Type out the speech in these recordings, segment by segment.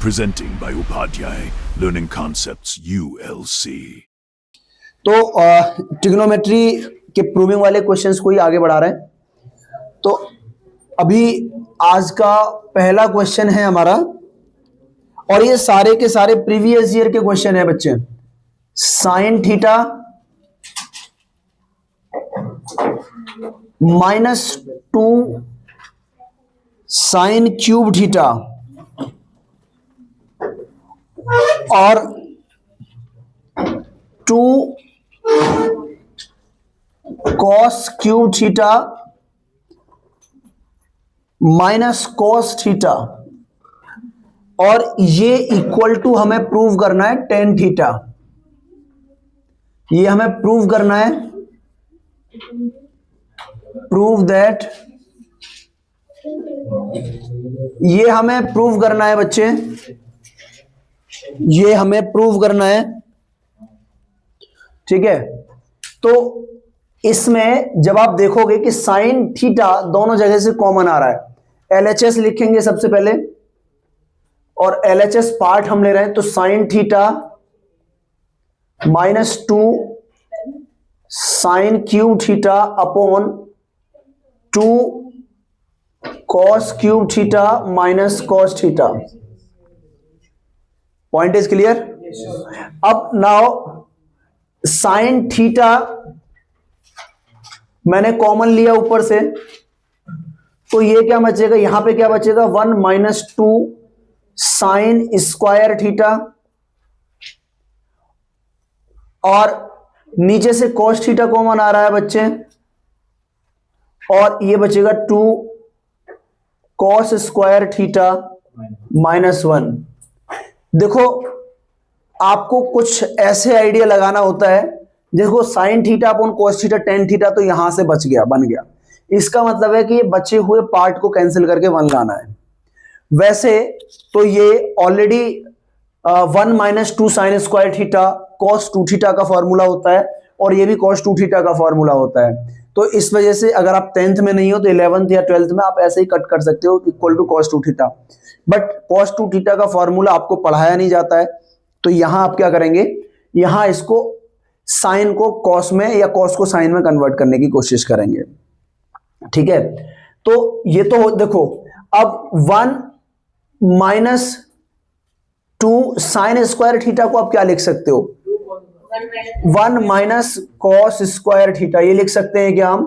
presenting by Upadhyay Learning Concepts ULC। तो trigonometry के proving वाले क्वेश्चंस को ही आगे बढ़ा रहे हैं। तो अभी आज का पहला क्वेश्चन है हमारा, और ये सारे के सारे प्रीवियस ईयर के क्वेश्चन है बच्चे। Sine theta -2 sine cube theta और 2 cos cube theta minus cos theta, और ये इक्वल टू हमें प्रूव करना है टेन थीटा। ये हमें प्रूव करना है, प्रूव दैट, ये हमें प्रूव करना है बच्चे, ये हमें प्रूव करना है। ठीक है, तो इसमें जब आप देखोगे कि साइन थीटा दोनों जगह से कॉमन आ रहा है, LHS लिखेंगे सबसे पहले, और LHS पार्ट हम ले रहे हैं। तो sine theta -2 sine cube theta upon 2 cos cube theta minus cos theta. Point is clear? अब नाउ साइन थीटा मैंने कॉमन लिया ऊपर से, तो ये क्या बचेगा, यहां पे क्या बचेगा, 1 - 2 साइन स्क्वायर थीटा, और नीचे से कॉस थीटा कॉमन आ रहा है बच्चे, और ये बचेगा 2 कॉस स्क्वायर थीटा -1। देखो, आपको कुछ ऐसे आइडिया लगाना होता है। देखो, sign theta upon cos theta tan theta, तो यहां से बच गया, बन गया। इसका मतलब है कि ये बचे हुए पार्ट को कैंसिल करके 1 लाना है। वैसे तो ये already 1 - 2 sine square theta cos 2 theta का फॉर्मूला होता है, और ये भी कॉस 2 थीटा का फॉर्मूला होता है। तो इस वजह से अगर आप 10th में नहीं हो तो 11th या 12th में आप ऐसे ही कट कर सकते हो, equal to cos 2 theta. But cos 2 theta का फॉर्मूला आपको पढ़ाया नहीं जाता है, तो यहां आप क्या करेंगे, यहां इसको साइन को कॉस में या कॉस को साइन में कन्वर्ट करने की कोशिश करेंगे। ठीक है, तो ये तो देखो, अब 1 - 2 साइन स्क्वायर थीटा को आप क्या लिख सकते हो, 1 - कॉस स्क्वायर थीटा, ये लिख सकते हैं क्या हम?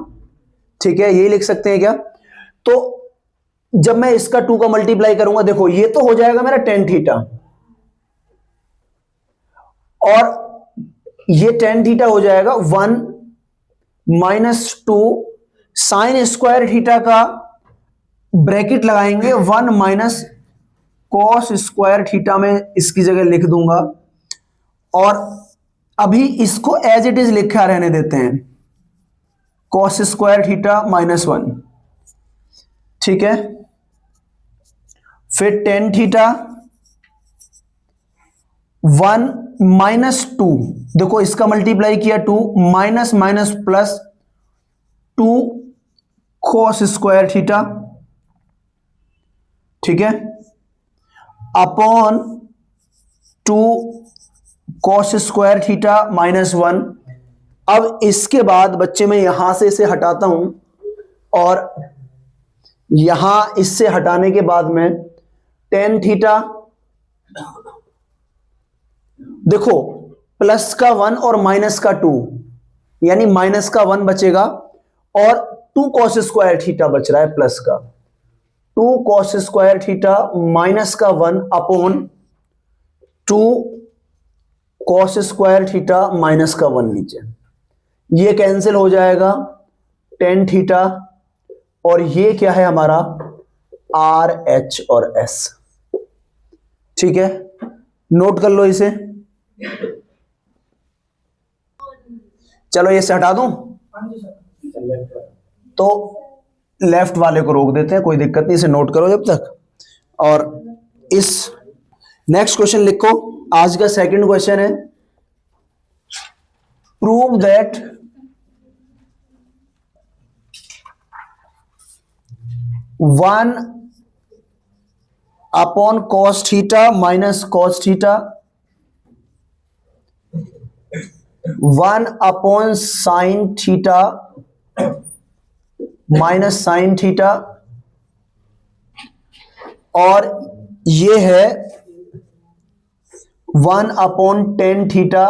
ठीक है, ये लिख सकते हैं क्या? तो जब मैं इसका 2 का मल्टीप्लाई करूंगा, देखो ये तो हो जाएगा मेरा टेन थीटा, और ये टेन थीटा हो जाएगा 1 - 2 साइन स्क्वायर थीटा का ब्रैकेट लगाएंगे 1 - कॉस स्क्वायर थीटा में इसकी जगह लिख दूंगा, और अभी इसको एज इट इज लिखा रहने देते हैं, कॉस स्क्वायर थीटा -1। ठीक है, फिर टेन थीटा 1 - 2, देखो इसका मल्टीप्लाई किया 2 minus minus plus 2 cos square theta. ठीक है, अपॉन 2 कॉस स्क्वायर थीटा -1। अब इसके बाद बच्चे मैं यहां से इसे हटाता हूं, और यहां इससे हटाने के बाद में टेन थीटा, देखो प्लस का 1 और माइनस का 2, यानी माइनस का 1 बचेगा, और 2 कॉस स्क्वायर थीटा बच रहा है प्लस का, 2 कॉस स्क्वायर थीटा माइनस का 1 upon 2 cos square theta minus का 1 नीचे, ये कैंसिल हो जाएगा टेन थीटा, और ये क्या है हमारा RH और S। ठीक है, नोट कर लो इसे। चलो ये से हटा दूं, तो लेफ्ट वाले को रोक देते हैं, कोई दिक्कत नहीं, इसे नोट करो जब तक। और इस नेक्स्ट क्वेश्चन लिखो, आज का सेकंड क्वेश्चन है, prove that one upon cos theta minus cos theta, 1 upon sine theta minus sine theta, और ये है 1 upon tan theta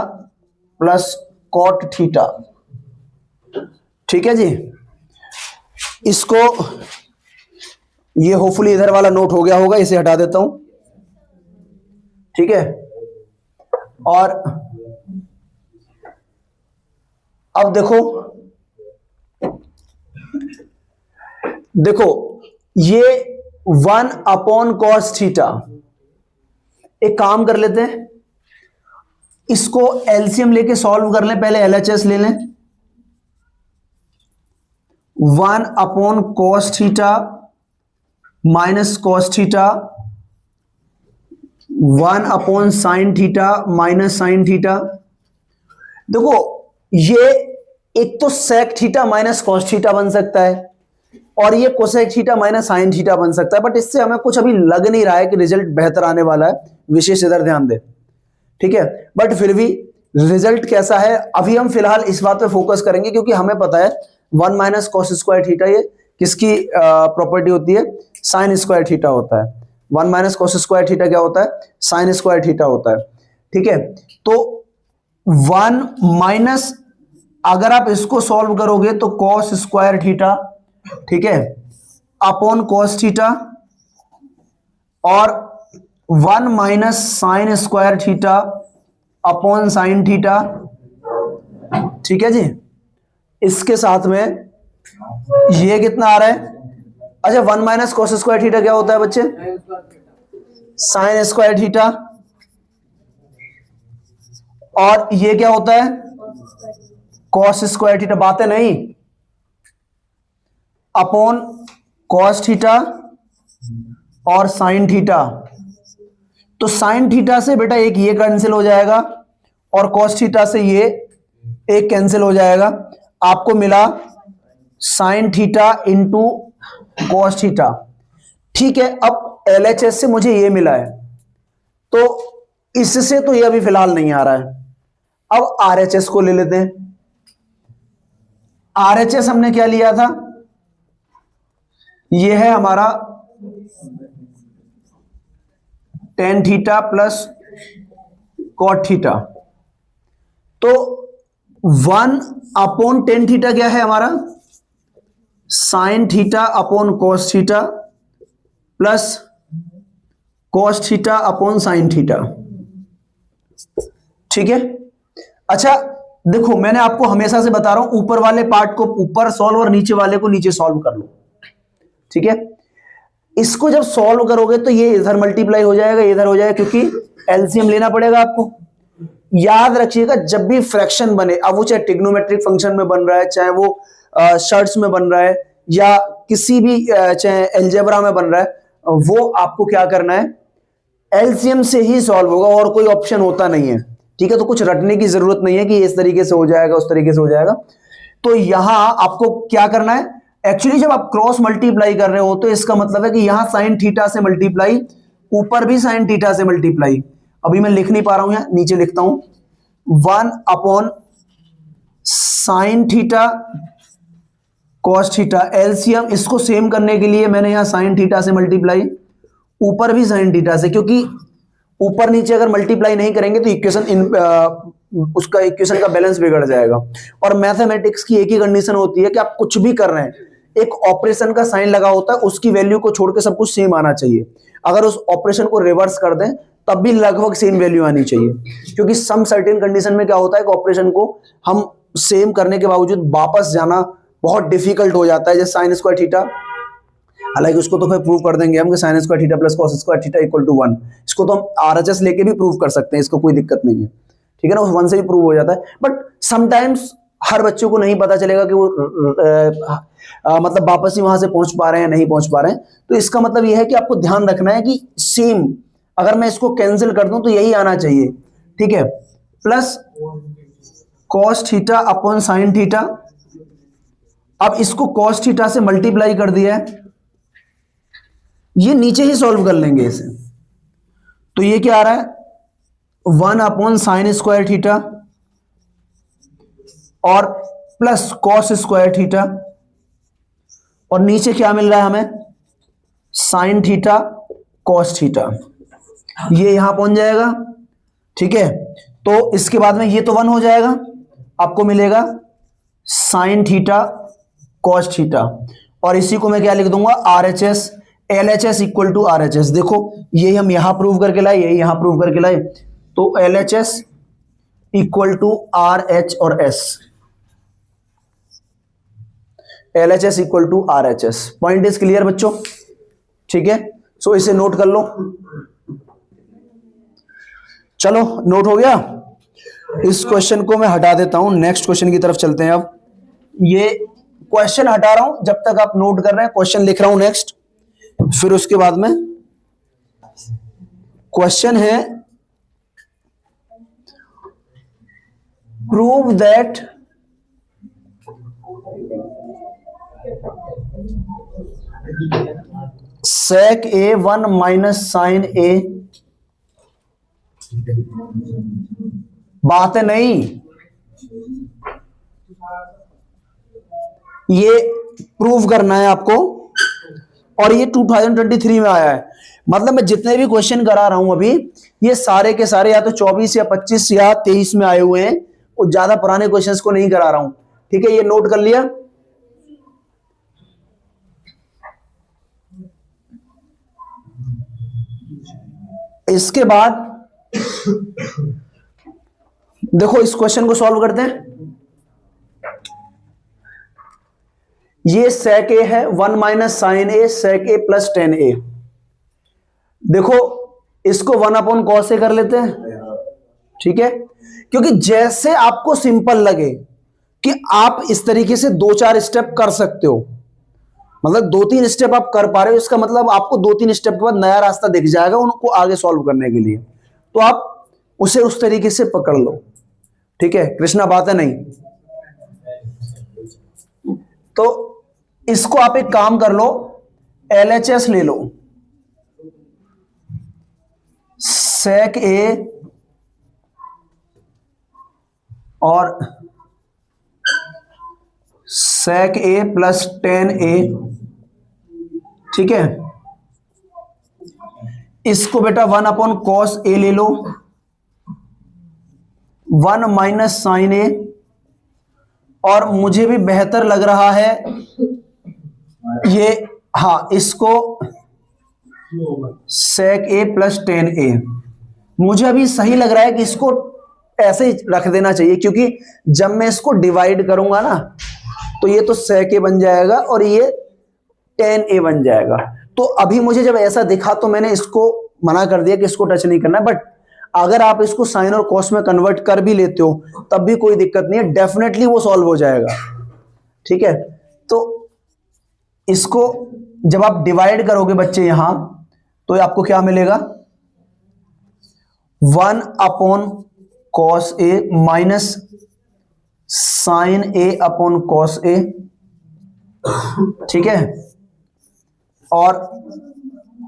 plus cot theta. ठीक है जी, इसको, ये होपफुली इधर वाला नोट हो गया होगा, इसे हटा देता हूं। ठीक है, और अब देखो देखो ये 1 अपॉन कॉस थीटा, एक काम कर लेते हैं, इसको एलसीएम लेके सॉल्व कर लें, पहले एलएचएस ले लें। 1 upon cos theta minus cos theta, 1 upon sine theta minus sine theta. देखो ये एक तो sec theta minus cos theta बन सकता है, और ये cosec theta minus sine theta बन सकता है, बट इससे हमें कुछ अभी लग नहीं रहा है कि रिजल्ट बेहतर आने वाला है, विशेष इधर ध्यान दे। ठीक है, बट फिर भी रिजल्ट कैसा है अभी हम फिलहाल इस बात पे फोकस करेंगे, क्योंकि हमें पता है 1 माइनस कॉस स्क्वायर थीटा ये किसकी प्रॉपर्टी होती है, साइन स्क्वायर थीटा होता है। 1 माइनस कॉस स्क्वायर थीटा क्या होता है, साइन स्क्वायर थीटा होता है। ठीक है, तो 1 माइनस, अगर आप इसको सॉल्व करोगे तो कॉस स्क्वायर थीटा, ठीक है, अपॉन कॉस थीटा, और 1 minus sign square theta upon sine theta. ठीक है जी, इसके साथ में ये कितना आ रहा है, अच्छा 1 माइनस कॉस स्क्वायर थीटा क्या होता है बच्चे, साइन स्क्वायर थीटा, और ये क्या होता है, कॉस स्क्वायर थीटा, बातें नहीं, अपॉन कॉस थीटा और साइन थीटा। तो साइन थीटा से बेटा एक ये कैंसिल हो जाएगा, और कॉस थीटा से ये एक कैंसिल हो जाएगा, आपको मिला sine theta into cos theta. ठीक है, अब एलएचएस से मुझे ये मिला है, तो इससे तो ये अभी फिलहाल नहीं आ रहा है। अब आरएचएस को ले लेते हैं। आरएचएस हमने क्या लिया था, ये है हमारा tan theta plus cot theta. तो 1 अपॉन टेन थीटा क्या है हमारा, sine theta upon cos theta plus cos theta upon sine theta. ठीक है, अच्छा देखो मैंने आपको हमेशा से बता रहा हूं, ऊपर वाले पार्ट को ऊपर सॉल्व और नीचे वाले को नीचे सॉल्व कर लो। ठीक है, इसको जब सॉल्व करोगे तो ये इधर मल्टीप्लाई हो जाएगा, इधर हो जाएगा, क्योंकि एलसीएम लेना पड़ेगा आपको। याद रखिएगा जब भी फ्रैक्शन बने, अब वो चाहे ट्रिग्नोमेट्रिक फंक्शन में बन रहा है, चाहे वो शर्ट्स में बन रहा है, या किसी भी चाहे एलजेब्रा में बन रहा है, वो आपको क्या करना है, एलसीएम से ही सॉल्व होगा, और कोई ऑप्शन होता नहीं है। ठीक है, तो कुछ रटने की जरूरत नहीं है कि इस तरीके से हो जाएगा, उस तरीके से हो जाएगा। तो यहां आपको क्या करना है, एक्चुअली जब आप क्रॉस मल्टीप्लाई कर रहे हो तो इसका मतलब है कि यहां साइन थीटा से मल्टीप्लाई, ऊपर भी साइन थीटा से मल्टीप्लाई। अभी मैं लिख नहीं पा रहा हूं, यहां नीचे लिखता हूं, 1 upon sine theta cos theta, LCM इसको सेम करने के लिए मैंने यहां साइन थीटा से मल्टीप्लाई, ऊपर भी साइन थीटा से, क्योंकि ऊपर नीचे अगर मल्टीप्लाई नहीं करेंगे तो इक्वेशन उसका इक्वेशन का बैलेंस बिगड़ जाएगा। और मैथमेटिक्स की एक ही कंडीशन होती है कि आप कुछ भी कर रहे हैं, एक ऑपरेशन का साइन लगा होता है, उसकी वैल्यू को छोड़ के सब कुछ सेम आना चाहिए। अगर उस ऑपरेशन को रिवर्स कर दें तब भी लगभग सेम वैल्यू आनी चाहिए, क्योंकि सम सर्टेन कंडीशन में क्या होता है कि ऑपरेशन को हम सेम करने के बावजूद वापस जाना बहुत डिफिकल्ट हो जाता है। जैसे साइन स्क्वायर थीटा, हालांकि उसको तो फिर प्रूव कर देंगे हम कि sine square theta plus cos square theta equal to 1, इसको तो हम आरएचएस लेके भी प्रूव कर सकते हैं, इसको कोई दिक्कत नहीं है। ठीक है ना, उस 1 से भी प्रूव हो जाता है। बट समटाइम्स हर बच्चों को नहीं पता चलेगा कि वो मतलब वापस ही वहां से पहुंच पा रहे हैं, नहीं पहुंच पा रहे हैं। तो इसका मतलब यह है कि आपको ध्यान रखना है कि सेम, अगर मैं इसको कैंसिल कर दूं तो यही आना चाहिए। ठीक है, plus cos theta upon sine theta. अब इसको कॉस थीटा से मल्टीप्लाई कर दिया है, ये नीचे ही सॉल्व कर लेंगे इसे। तो ये क्या आ रहा है, 1/sin² थीटा और प्लस cos² थीटा, और नीचे क्या मिल रहा है हमें, sin थीटा cos थीटा, ये यहां पहुंच जाएगा। ठीक है, तो इसके बाद में ये तो 1 हो जाएगा, आपको मिलेगा sin थीटा cos थीटा, और इसी को मैं क्या लिख दूंगा, RHS LHS equal to RHS। देखो ये हम यहां प्रूव करके लाए, ये यहां प्रूव करके लाए, तो LHS इक्वल टू RH और S, LHS equal to RHS। Point is clear बच्चों? ठीक है, सो इसे नोट कर लो। चलो नोट हो गया, इस क्वेश्चन को मैं हटा देता हूं, नेक्स्ट क्वेश्चन की तरफ चलते हैं। अब ये क्वेश्चन हटा रहा हूं, जब तक आप नोट कर रहे हैं क्वेश्चन लिख रहा हूं नेक्स्ट, फिर उसके बाद में क्वेश्चन है prove that sec A 1 minus sin A, बात है नहीं, ये प्रूव करना है आपको, और ये 2023 में आया है। मतलब मैं जितने भी क्वेश्चन करा रहा हूं अभी, ये सारे के सारे या तो 24 या 25 या 23 में आए हुए हैं, और ज्यादा पुराने क्वेश्चंस को नहीं करा रहा हूं। ठीक है, ये नोट कर लिया। इसके बाद देखो इस क्वेश्चन को सॉल्व करते हैं। ये sec A है, 1 minus sin A sec A plus tan A। देखो इसको 1/cos A कर लेते हैं। ठीक है, क्योंकि जैसे आपको सिंपल लगे कि आप इस तरीके से 2-4 स्टेप कर सकते हो, मतलब 2-3 स्टेप आप कर पा रहे हो, इसका मतलब आपको 2-3 स्टेप के बाद नया रास्ता दिख जाएगा उनको आगे सॉल्व करने के लिए, तो आप उसे उस तरीके से पकड़ लो। ठीक है, कृष्णा बात है नहीं? तो इसको आप एक काम कर लो, LHS ले लो, sec A और sec A plus tan A। ठीक है, इसको बेटा 1/cos A ले लो, 1 माइनस sin A, और मुझे भी बेहतर लग रहा है ये, हाँ इसको sec A plus tan A, मुझे अभी सही लग रहा है कि इसको ऐसे ही रख देना चाहिए, क्योंकि जब मैं इसको डिवाइड करूंगा ना तो ये तो sec A बन जाएगा और ये tan A बन जाएगा। तो अभी मुझे जब ऐसा दिखा तो मैंने इसको मना कर दिया कि इसको टच नहीं करना, बट अगर आप इसको साइन और कॉस में कन्वर्ट कर भी लेते हो तब भी कोई दिक्कत नहीं है, डेफिनेटली वो सॉल्व हो जाएगा। ठीक है, तो इसको जब आप डिवाइड करोगे बच्चे यहां, तो आपको क्या मिलेगा, 1/cos A minus sin A/cos A। ठीक है, और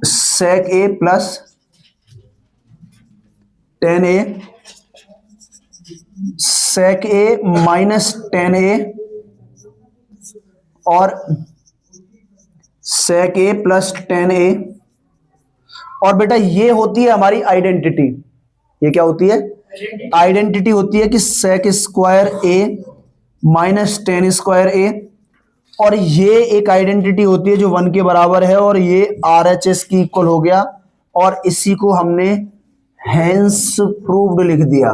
sec A plus tan A, sec A minus tan A, और sec A plus tan A। और बेटा ये होती है हमारी आइडेंटिटी। ये क्या होती है? आइडेंटिटी होती है कि sec square A minus tan square A, और ये एक आइडेंटिटी होती है जो 1 के बराबर है, और ये RHS की इक्वल हो गया, और इसी को हमने हेंस प्रूव्ड लिख दिया।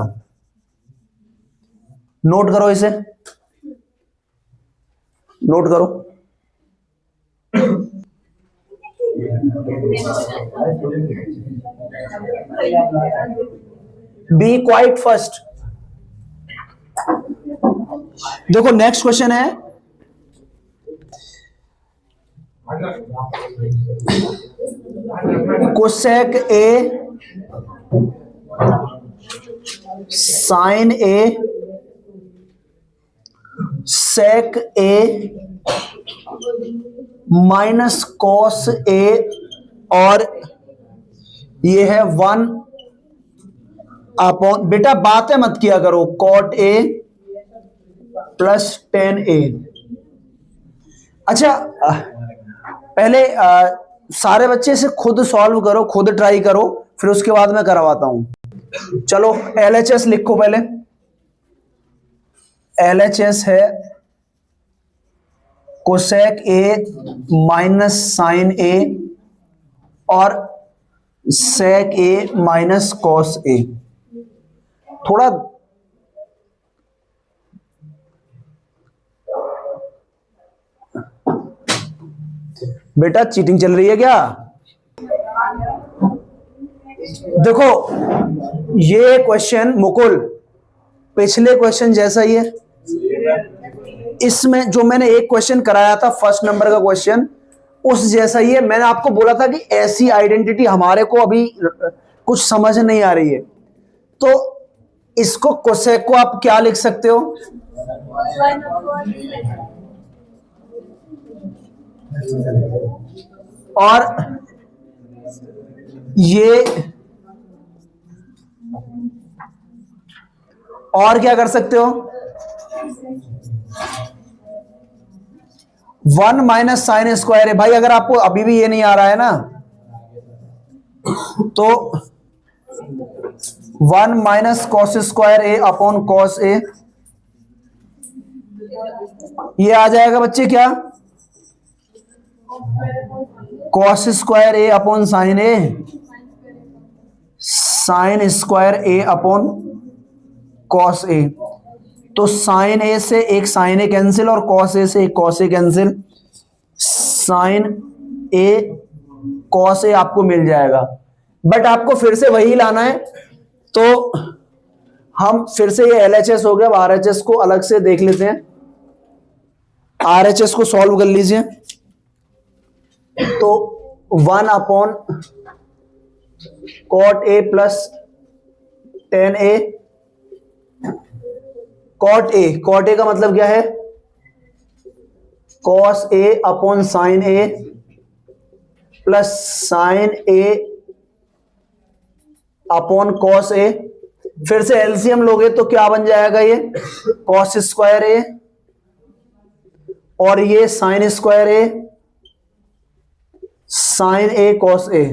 नोट करो इसे, नोट करो। Be quiet first. देखो नेक्स्ट क्वेश्चन है, cosec A sine A sec A minus cos A और ये है 1 अपॉन, बेटा बातें मत किया करो, cot A plus tan A। अच्छा पहले सारे बच्चे इसे खुद सॉल्व करो, खुद ट्राई करो, फिर उसके बाद मैं करवाता हूं। चलो LHS लिखो पहले। LHS है cosec A minus sine A और sec A minus cos A। थोड़ा बेटा चीटिंग चल रही है क्या? देखो ये क्वेश्चन मुकुल पिछले क्वेश्चन जैसा ही है। इसमें जो मैंने एक क्वेश्चन कराया था फर्स्ट नंबर का क्वेश्चन, उस जैसा ही है। मैंने आपको बोला था कि ऐसी आइडेंटिटी हमारे को अभी कुछ समझ नहीं आ रही है, तो इसको कोसेक को आप क्या लिख सकते हो? और ये और क्या कर सकते हो? 1 माइनस साइन स्क्वायर है। भाई अगर आपको अभी भी ये नहीं आ रहा है ना, तो 1 माइनस कॉस स्क्वायर ए अपॉन कॉस ए, ये आ जाएगा बच्चे क्या? कॉस स्क्वायर ए अपॉन साइन ए, साइन स्क्वायर ए अपॉन कॉस ए। तो साइन ए से एक साइन ए कैंसिल और कॉस ए से एक cos A cancel, sign A cos A आपको मिल जाएगा। बट आपको फिर से वही लाना है, तो हम फिर से ये LHS हो गया। अब RHS को अलग से देख लेते हैं। RHS को सॉल्व कर लीजिए। तो 1 upon cot A plus tan A, cot A का मतलब क्या है? Cos A upon sine A plus sine A upon cos A. फिर से एलसीएम लोगे तो क्या बन जाएगा? ये कॉस स्क्वायर ए और ये sign square A, sign A cos A.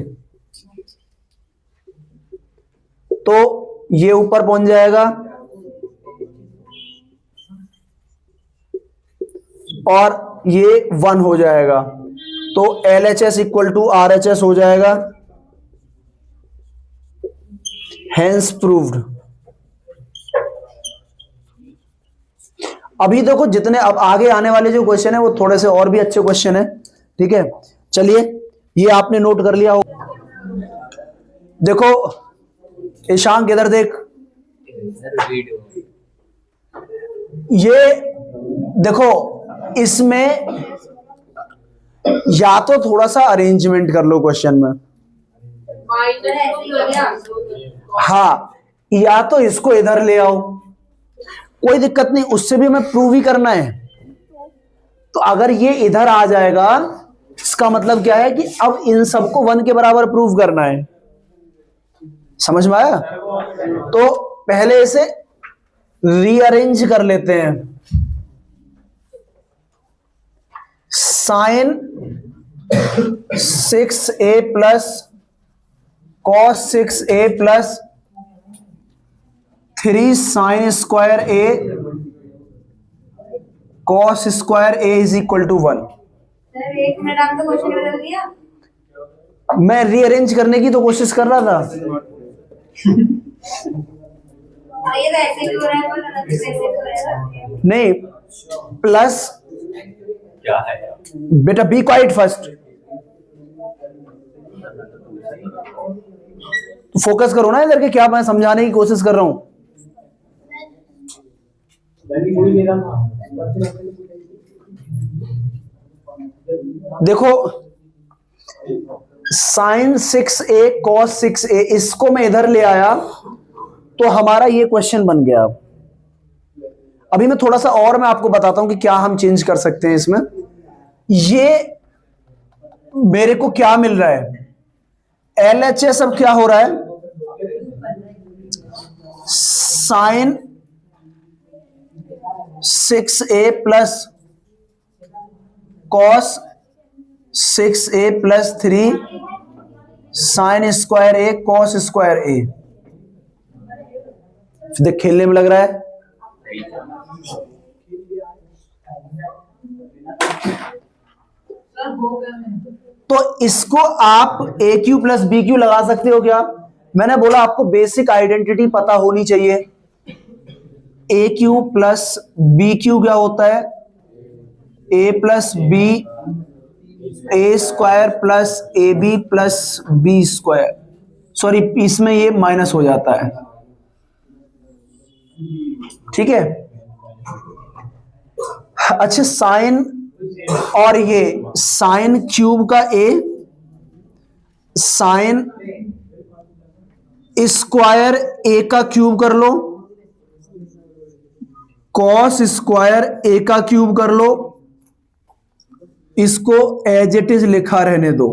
तो ये ऊपर पहुंच जाएगा और ये 1 हो जाएगा। तो LHS इक्वल टू RHS हो जाएगा। Hence proved. अभी देखो जितने अब आगे आने वाले जो क्वेश्चन है वो थोड़े से और भी अच्छे क्वेश्चन है। ठीक है, चलिए ये आपने नोट कर लिया हो। देखो ईशांक इधर देख, ये देखो इसमें या तो थोड़ा सा अरेंजमेंट कर लो क्वेश्चन में, हाँ, या तो इसको इधर ले आओ, कोई दिक्कत नहीं, उससे भी हमें प्रूव ही करना है। तो अगर ये इधर आ जाएगा इसका मतलब क्या है कि अब इन सबको 1 के बराबर प्रूव करना है। समझ में आया? तो पहले इसे रीअरेंज कर लेते हैं। Sine 6a plus cos 6a plus 3 sine square a cos square a is equal to 1। एक मिनट, आपने क्वेश्चन बदल दिया। मैं रीअरेंज करने की तो कोशिश कर रहा था। ये तो ऐसे क्यों हो रहा है, बोल रहा था कैसे क्यों हो रहा है? नहीं, प्लस क्या है? बेटा बी क्वाइट फर्स्ट, फोकस करो ना इधर के, क्या मैं समझाने की कोशिश कर रहा हूं। देखो साइन 6a कॉस 6a, इसको मैं इधर ले आया तो हमारा ये क्वेश्चन बन गया। अभी मैं थोड़ा सा और मैं आपको बताता हूं कि क्या हम चेंज कर सकते हैं इसमें। ये मेरे को क्या मिल रहा है? LHS अब क्या हो रहा है, sine 6a plus cos 6a plus 3 sine square a cos square a. देख खेलने में लग रहा है। तो इसको आप a cube plus b cube लगा सकते हो क्या? मैंने बोला आपको बेसिक आइडेंटिटी पता होनी चाहिए। A cube plus b cube क्या होता है? A plus b a square plus a b plus b square. Sorry, इसमें ये माइनस हो जाता है, ठीक है। अच्छा, साइन और ये साइन क्यूब का ए, साइन स्क्वायर ए का क्यूब कर लो, कॉस स्क्वायर ए का क्यूब कर लो, इसको एज इट इज लिखा रहने दो।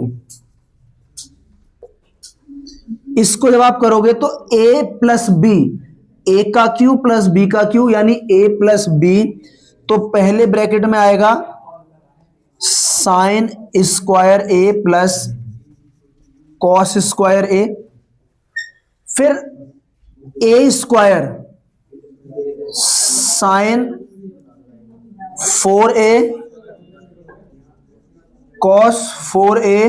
इसको जब आप करोगे तो ए प्लस बी, ए का क्यूब प्लस बी का क्यूब यानी ए प्लस बी, तो पहले ब्रैकेट में आएगा sine square a plus cos square a, फिर a square sine 4a cos 4a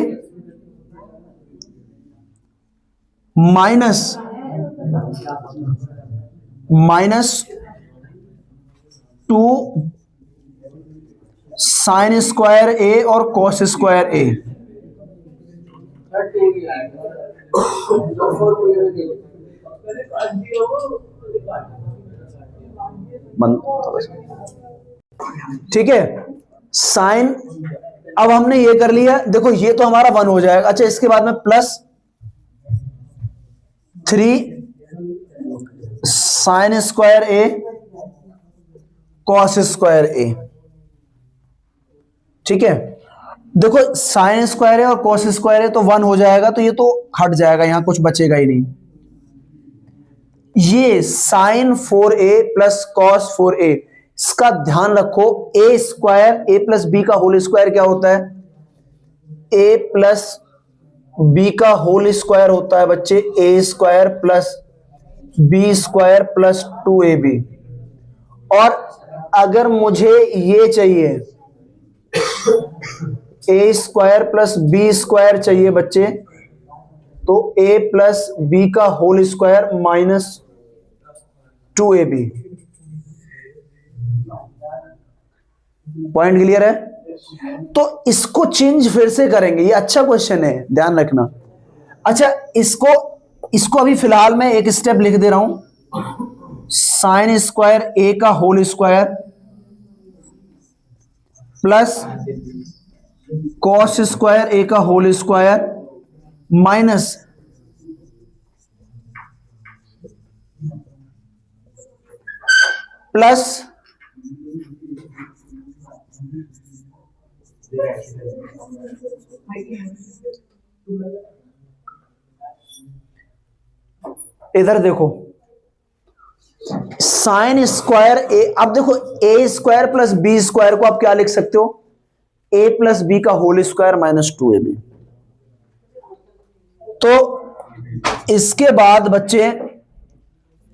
minus 2 sine square a और कॉस स्क्वायर ए। ठीक है, साइन अब हमने ये कर लिया। देखो ये तो हमारा 1 हो जाएगा। अच्छा, इसके बाद में plus 3 sine square a cos square ए। ठीक है, देखो साइन स्क्वायर ए और कॉस स्क्वायर ए तो 1 हो जाएगा, तो ये तो हट जाएगा, यहां कुछ बचेगा ही नहीं। ये sign 4a plus cos 4a, इसका ध्यान रखो। A square a plus b का होल स्क्वायर क्या होता है? ए प्लस बी का होल स्क्वायर होता है बच्चे a square plus b square plus 2ab। और अगर मुझे ये चाहिए a square plus b square चाहिए बच्चे, तो ए प्लस बी का whole square minus 2ab। Point clear है? तो इसको चेंज फिर से करेंगे, ये अच्छा क्वेश्चन है, ध्यान रखना। अच्छा, इसको अभी फिलहाल मैं एक स्टेप लिख दे रहा हूं। साइन स्क्वायर ए का whole square plus cos square a का होल स्क्वायर माइनस प्लस इधर देखो साइन स्क्वायर ए। अब देखो ए स्क्वायर प्लस बी स्क्वायर को आप क्या लिख सकते हो? ए प्लस बी का होल स्क्वायर माइनस 2ab। तो इसके बाद बच्चे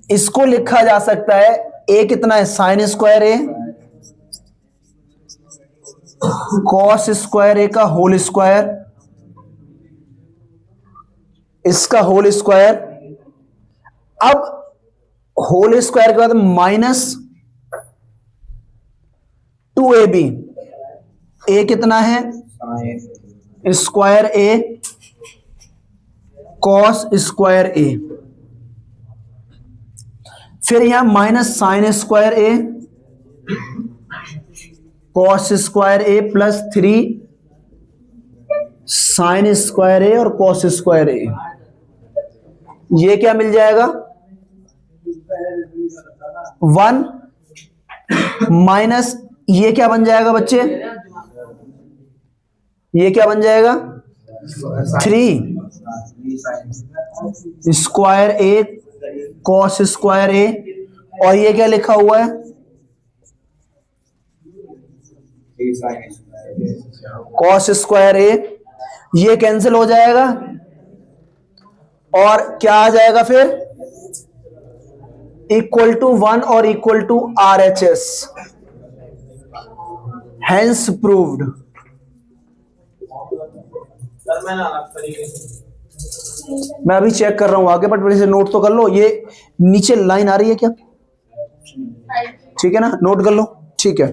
इसको लिखा जा सकता है, ए कितना है? Sign square a cos square a का होल स्क्वायर, इसका होल स्क्वायर। अब होल स्क्वायर के बाद माइनस 2ab। ए कितना है? Square a cos square a, फिर यहां minus sign square a cos square a plus 3 sine square a और कॉस स्क्वायर ए। ये क्या मिल जाएगा? 1 माइनस ये क्या बन जाएगा बच्चे? ये क्या बन जाएगा? 3 square a cos square a, और ये क्या लिखा हुआ है, कॉस स्क्वायर ए, ये कैंसिल हो जाएगा और क्या आ जाएगा फिर, इक्वल टू 1 और equal to RHS, hence proved. मैं अभी चेक कर रहा हूं आगे, बट मेरे से नोट तो कर लो। ये नीचे लाइन आ रही है क्या, ठीक है ना, नोट कर लो, ठीक है।